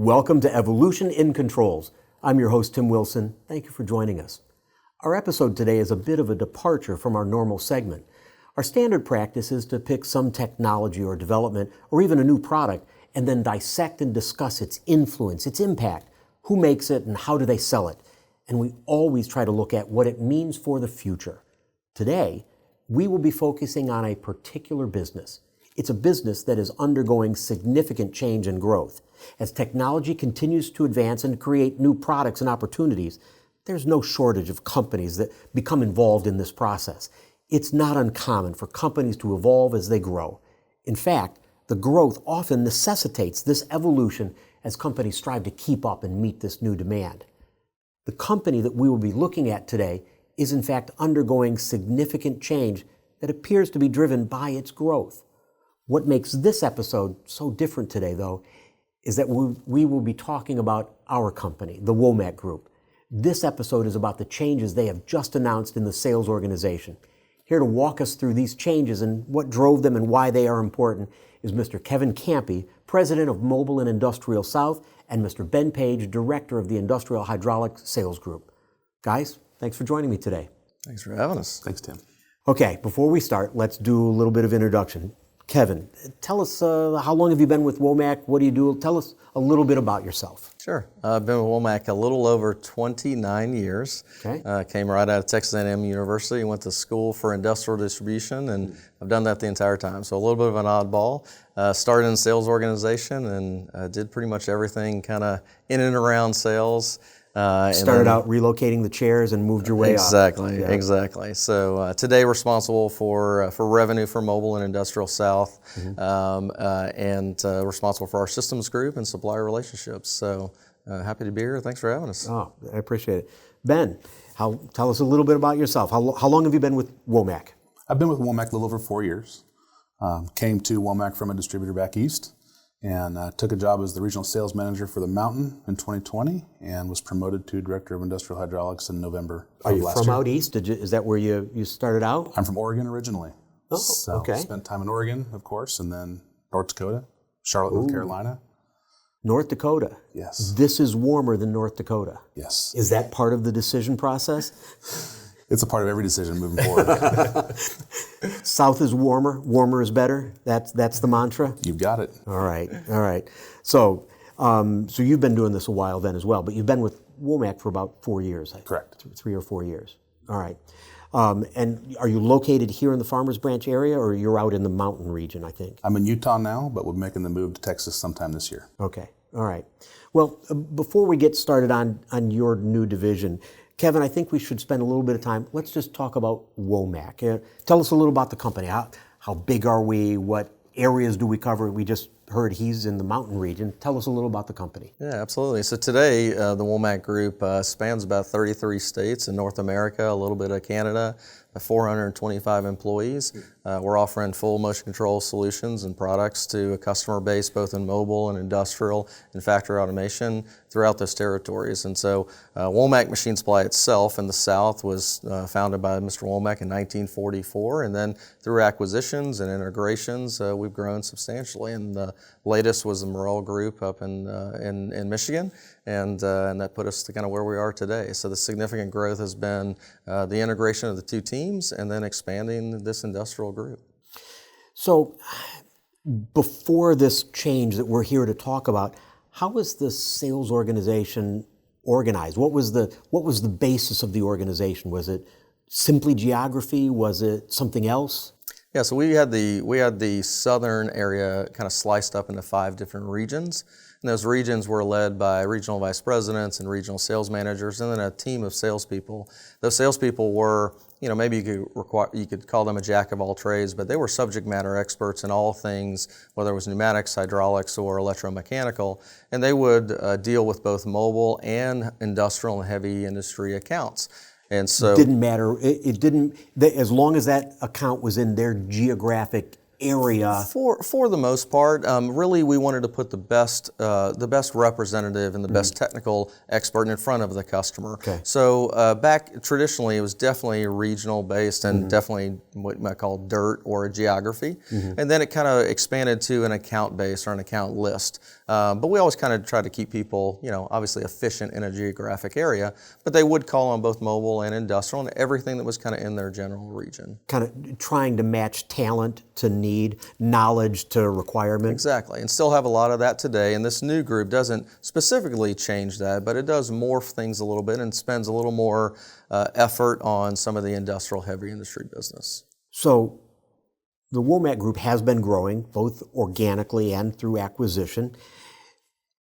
Welcome to Evolution in Controls. I'm your host, Tim Wilson. Thank you for joining us. Our episode today is a bit of a departure from our normal segment. Our standard practice is to pick some technology or development or even a new product and then dissect and discuss its influence, its impact, who makes it and how do they sell it. And we always try to look at what it means for the future. Today, we will be focusing on a particular business. It's a business that is undergoing significant change and growth. As technology continues to advance and create new products and opportunities, there's no shortage of companies that become involved in this process. It's not uncommon for companies to evolve as they grow. In fact, the growth often necessitates this evolution as companies strive to keep up and meet this new demand. The company that we will be looking at today is in fact undergoing significant change that appears to be driven by its growth. What makes this episode so different today, though, is that we will be talking about our company, the Womack Group. This episode is about the changes they have just announced in the sales organization. Here to walk us through these changes and what drove them and why they are important is Mr. Kevin Kampe, President of Mobile and Industrial South, and Mr. Ben Page, Director of the Industrial Hydraulics Sales Group. Guys, thanks for joining me today. Thanks for having us. Thanks, Tim. Okay, before we start, let's do a little bit of introduction. Kevin, tell us how long have you been with Womack? What do you do? Tell us a little bit about yourself. Sure. I've been with Womack a little over 29 years. Okay. Came right out of Texas A&M University, went to school for industrial distribution, and I've done that the entire time. So a little bit of an oddball. Started in the sales organization and did pretty much everything kind of in and around sales. Started out relocating the chairs and moved your way up. Exactly. So today responsible for revenue for Mobile and Industrial South, and responsible for our systems group and supplier relationships. So happy to be here. Thanks for having us. Oh, I appreciate it. Ben, tell us a little bit about yourself. How long have you been with Womack? I've been with Womack a little over 4 years. Came to Womack from a distributor back east, and took a job as the regional sales manager for the Mountain in 2020, and was promoted to director of industrial hydraulics in November Are of you last from year. out east? Is that where you started out? I'm from Oregon originally. Oh, so okay. Spent time in Oregon, of course, and then North Dakota, Charlotte, North Carolina. North Dakota. Yes. This is warmer than North Dakota. Yes. Is that part of the decision process? It's a part of every decision moving forward. South is warmer. Warmer is better. That's the mantra. You've got it. All right. So you've been doing this a while then as well, but you've been with Womack for about 4 years. Correct. 3 or 4 years. All right. And are you located here in the Farmers Branch area, or you're out in the mountain region, I think? I'm in Utah now, but we're making the move to Texas sometime this year. Okay. All right. Well, before we get started on your new division, Kevin, I think we should spend a little bit of time. Let's just talk about Womack. Tell us a little about the company. How big are we? What areas do we cover? We just heard he's in the mountain region. Tell us a little about the company. Yeah, absolutely. So today, the Womack Group spans about 33 states in North America, a little bit of Canada, 425 employees. We're offering full motion control solutions and products to a customer base, both in mobile and industrial and factory automation throughout those territories. And so Womack Machine Supply itself in the South was founded by Mr. Womack in 1944, and then through acquisitions and integrations, we've grown substantially. And the latest was the Morrell Group up in Michigan, and that put us to kind of where we are today. So the significant growth has been the integration of the two teams and then expanding this industrial group. So before this change that we're here to talk about, how was the sales organization organized? What was the basis of the organization? Was it simply geography? Was it something else? Yeah, so we had the southern area kind of sliced up into 5 different regions. And those regions were led by regional vice presidents and regional sales managers, and then a team of salespeople. Those salespeople were, maybe you could call them a jack of all trades, but they were subject matter experts in all things, whether it was pneumatics, hydraulics, or electromechanical, and they would deal with both mobile and industrial and heavy industry accounts. And so It didn't matter. It didn't, as long as that account was in their geographic area? For the most part, really we wanted to put the best representative and the best technical expert in front of the customer. Okay. So back traditionally, it was definitely regional based and definitely what you might call dirt or a geography, and then it kind of expanded to an account base or an account list. But we always kind of try to keep people, obviously efficient in a geographic area, but they would call on both mobile and industrial and everything that was kind of in their general region. Kind of trying to match talent to need, knowledge to requirement. Exactly, and still have a lot of that today. And this new group doesn't specifically change that, but it does morph things a little bit and spends a little more effort on some of the industrial heavy industry business. So the Womack Group has been growing both organically and through acquisition.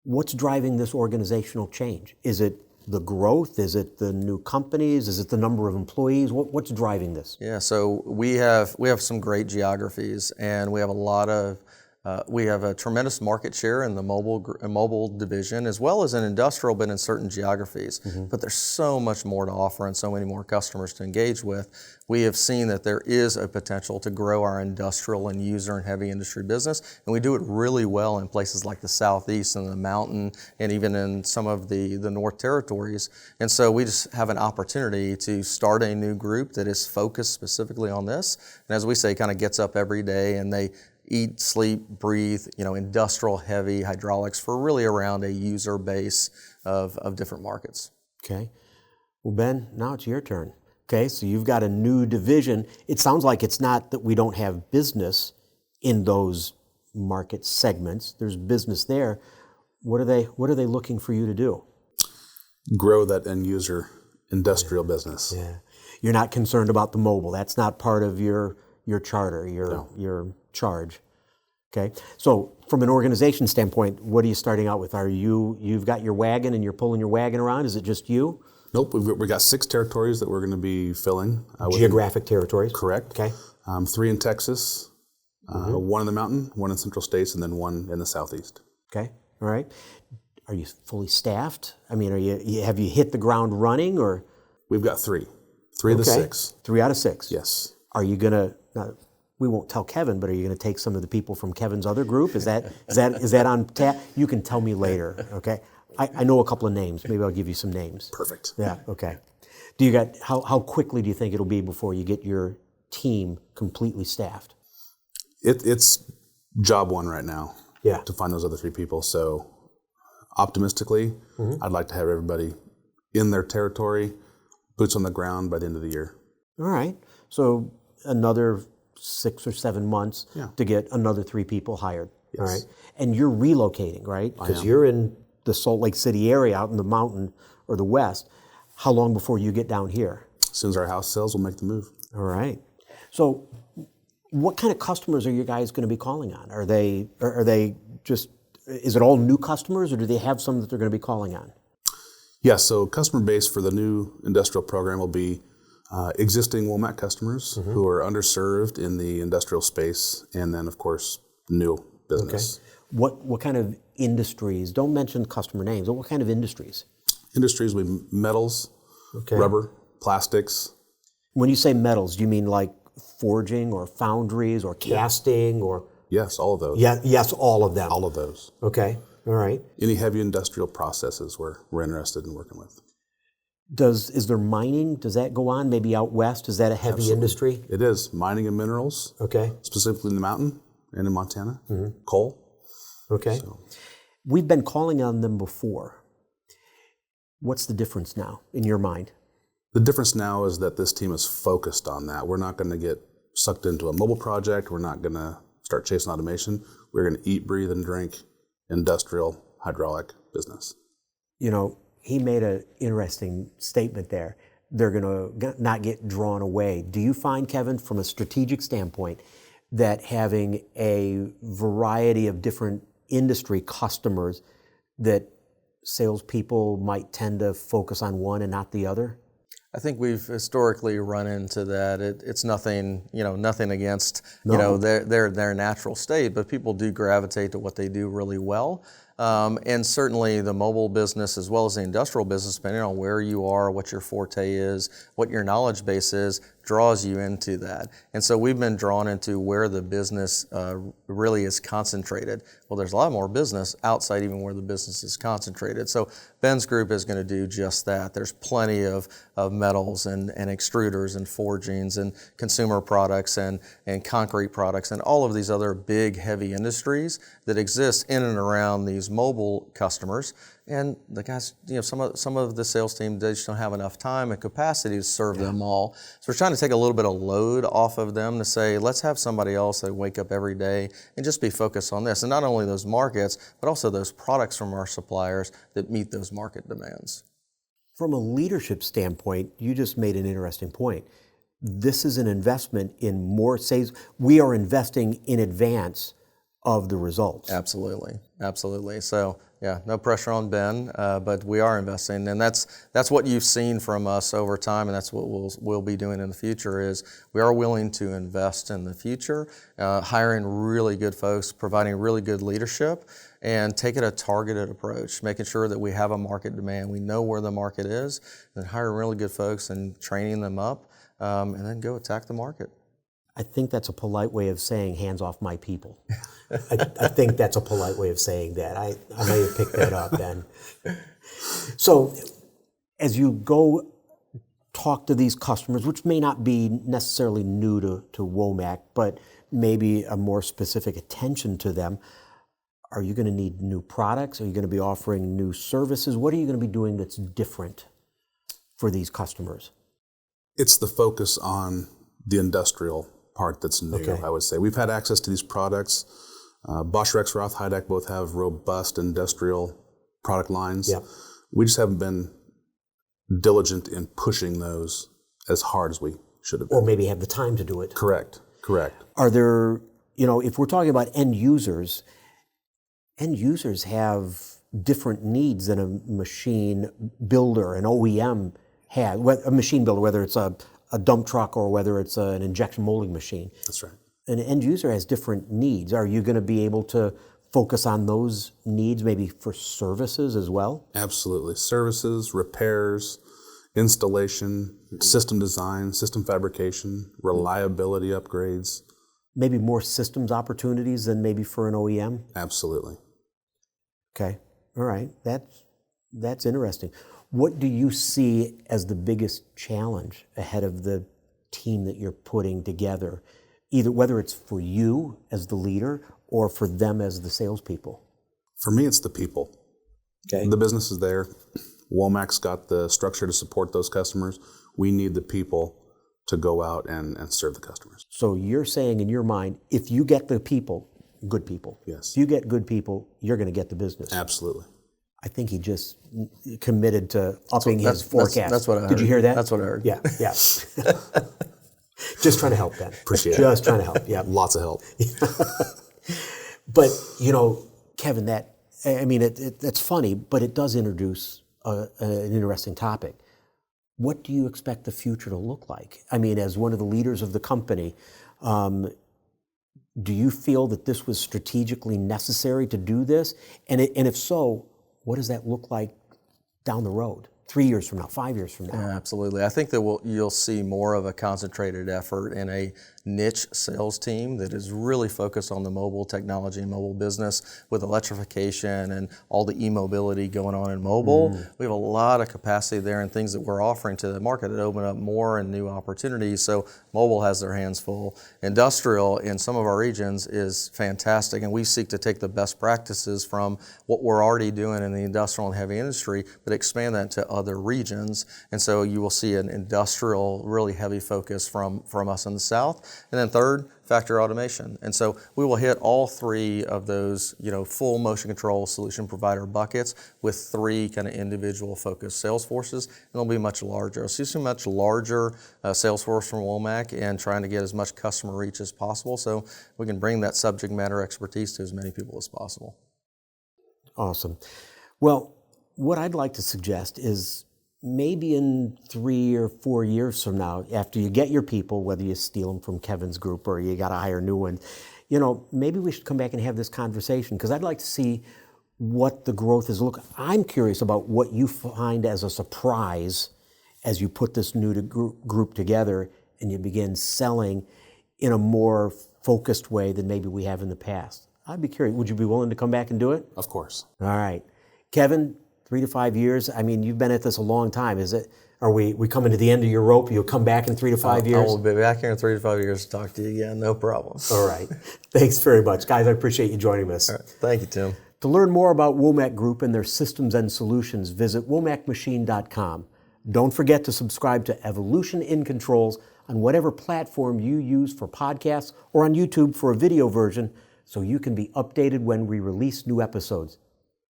What's driving this organizational change? Is it the growth? Is it the new companies? Is it the number of employees? What's driving this? Yeah, so we have some great geographies, and we have we have a tremendous market share in the mobile division as well as in industrial, but in certain geographies. But there's so much more to offer and so many more customers to engage with. We have seen that there is a potential to grow our industrial and user and heavy industry business, and we do it really well in places like the Southeast and the Mountain, and even in some of the North Territories. And so we just have an opportunity to start a new group that is focused specifically on this, and as we say, kind of gets up every day and they eat, sleep, breathe, industrial heavy hydraulics for really around a user base of different markets. Okay. Well, Ben, now it's your turn. Okay, so you've got a new division. It sounds like it's not that we don't have business in those market segments. There's business there. What are they looking for you to do? Grow that end user industrial business. Yeah. You're not concerned about the mobile. That's not part of your charter, your charge. Okay. So from an organization standpoint, what are you starting out with? You've got your wagon and you're pulling your wagon around? Is it just you? Nope, we've got 6 territories that we're going to be filling. Geographic territories? Correct. Okay. 3 in Texas, 1 in the Mountain, 1 in Central States, and then 1 in the Southeast. Okay. All right. Are you fully staffed? I mean, have you hit the ground running, or? We've got 3. 3 of the 6. 3 out of 6. Yes. Are you gonna? We won't tell Kevin, but are you going to take some of the people from Kevin's other group? Is that on tap? You can tell me later. Okay. I know a couple of names. Maybe I'll give you some names. Perfect. Yeah. Okay. Do you got how quickly do you think it'll be before you get your team completely staffed? It's job one right now. Yeah. To find those other 3 people. So optimistically, I'd like to have everybody in their territory, boots on the ground by the end of the year. All right. So another 6 or 7 months to get another 3 people hired. Yes. All right. And you're relocating, right? Because you're in the Salt Lake City area out in the mountain or the west. How long before you get down here? As soon as our house sells, we'll make the move. All right. So what kind of customers are you guys going to be calling on? Are they just, is it all new customers, or do they have some that they're going to be calling on? Yeah, so customer base for the new industrial program will be existing Womack customers who are underserved in the industrial space, and then, of course, new business. Okay. What kind of industries? Don't mention customer names, but what kind of industries? Industries with metals, rubber, plastics. When you say metals, do you mean like forging or foundries or casting or? Yes, all of those. Yeah, yes, all of them. All of those. Okay, all right. Any heavy industrial processes we're interested in working with. Is there mining? Does that go on? Maybe out west? Is that a heavy industry? It is. Mining and minerals. Okay. Specifically in the mountain and in Montana. Coal. Okay. So. We've been calling on them before. What's the difference now in your mind? The difference now is that this team is focused on that. We're not going to get sucked into a mobile project. We're not going to start chasing automation. We're going to eat, breathe, and drink industrial hydraulic business. You know, he made an interesting statement there. They're going to not get drawn away. Do you find, Kevin, from a strategic standpoint, that having a variety of different industry customers, that salespeople might tend to focus on one and not the other? I think we've historically run into that. It's nothing, nothing against, their natural state, but people do gravitate to what they do really well. And certainly the mobile business as well as the industrial business, depending on where you are, what your forte is, what your knowledge base is, draws you into that. And so we've been drawn into where the business really is concentrated. Well, there's a lot more business outside even where the business is concentrated. So Ben's group is going to do just that. There's plenty of metals and extruders and forgings and consumer products and concrete products and all of these other big, heavy industries that exist in and around these mobile customers. And the guys, some of the sales team, they just don't have enough time and capacity to serve them all. So we're trying to take a little bit of load off of them to say, let's have somebody else that wake up every day and just be focused on this. And not only those markets, but also those products from our suppliers that meet those market demands. From a leadership standpoint, you just made an interesting point. This is an investment in more sales. We are investing in advance of the results. Absolutely. So yeah, no pressure on Ben, but we are investing, and that's what you've seen from us over time, and that's what we'll be doing in the future. Is we are willing to invest in the future, hiring really good folks, providing really good leadership, and taking a targeted approach, making sure that we have a market demand, we know where the market is, and hiring really good folks and training them up, and then go attack the market. I think that's a polite way of saying hands off my people. I think that's a polite way of saying that. I may have picked that up, Ben. So as you go talk to these customers, which may not be necessarily new to Womack, but maybe a more specific attention to them, are you going to need new products? Are you going to be offering new services? What are you going to be doing that's different for these customers? It's the focus on the industrial part that's new, okay. I would say. We've had access to these products. Bosch, Rexroth, Heideck both have robust industrial product lines. Yep. We just haven't been diligent in pushing those as hard as we should have been. Or maybe have the time to do it. Correct. Are there, if we're talking about end users have different needs than a machine builder, an OEM has, a machine builder, whether it's a dump truck or whether it's an injection molding machine. That's right. An end user has different needs. Are you going to be able to focus on those needs maybe for services as well? Absolutely. Services, repairs, installation, system design, system fabrication, reliability upgrades. Maybe more systems opportunities than maybe for an OEM? Absolutely. Okay. All right. That's interesting. What do you see as the biggest challenge ahead of the team that you're putting together, either whether it's for you as the leader or for them as the salespeople? For me, it's the people. Okay. The business is there. Womack's got the structure to support those customers. We need the people to go out and serve the customers. So you're saying in your mind, if you get the people, good people. Yes. If you get good people, you're going to get the business. Absolutely. I think he just committed to upping his forecast. That's what I heard. Did you hear that? That's what I heard. Yeah. Just trying to help, Ben. Appreciate it. Just trying to help, yeah. Lots of help. But, Kevin, that's funny, but it does introduce an interesting topic. What do you expect the future to look like? I mean, as one of the leaders of the company, do you feel that this was strategically necessary to do this? And if so, what does that look like down the road? 3 years from now, 5 years from now? Yeah, absolutely. I think that you'll see more of a concentrated effort in a niche sales team that is really focused on the mobile technology and mobile business with electrification and all the e-mobility going on in mobile. We have a lot of capacity there and things that we're offering to the market that open up more and new opportunities. So mobile has their hands full. Industrial in some of our regions is fantastic, and we seek to take the best practices from what we're already doing in the industrial and heavy industry, but expand that to other regions. And so you will see an industrial, really heavy focus from us in the South. And then third, factory automation. And so we will hit all three of those, full motion control solution provider buckets with three kind of individual focused sales forces, and they'll be much larger. So you see a much larger sales force from Womack and trying to get as much customer reach as possible so we can bring that subject matter expertise to as many people as possible. Awesome. Well, what I'd like to suggest is maybe in 3 or 4 years from now, after you get your people, whether you steal them from Kevin's group or you got to hire new ones, maybe we should come back and have this conversation, because I'd like to see what the growth is. Look, I'm curious about what you find as a surprise as you put this new group together and you begin selling in a more focused way than maybe we have in the past. I'd be curious, would you be willing to come back and do it? Of course. All right. Kevin, 3 to 5 years, I mean, you've been at this a long time. Are we coming to the end of your rope? You'll come back in 3 to 5 years? I will be back here in 3 to 5 years to talk to you again, no problem. All right. Thanks very much. Guys, I appreciate you joining us. All right. Thank you, Tim. To learn more about Womack Group and their systems and solutions, visit womacmachine.com. Don't forget to subscribe to Evolution in Controls on whatever platform you use for podcasts or on YouTube for a video version so you can be updated when we release new episodes.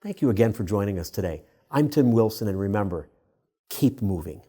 Thank you again for joining us today. I'm Tim Wilson, and remember, keep moving.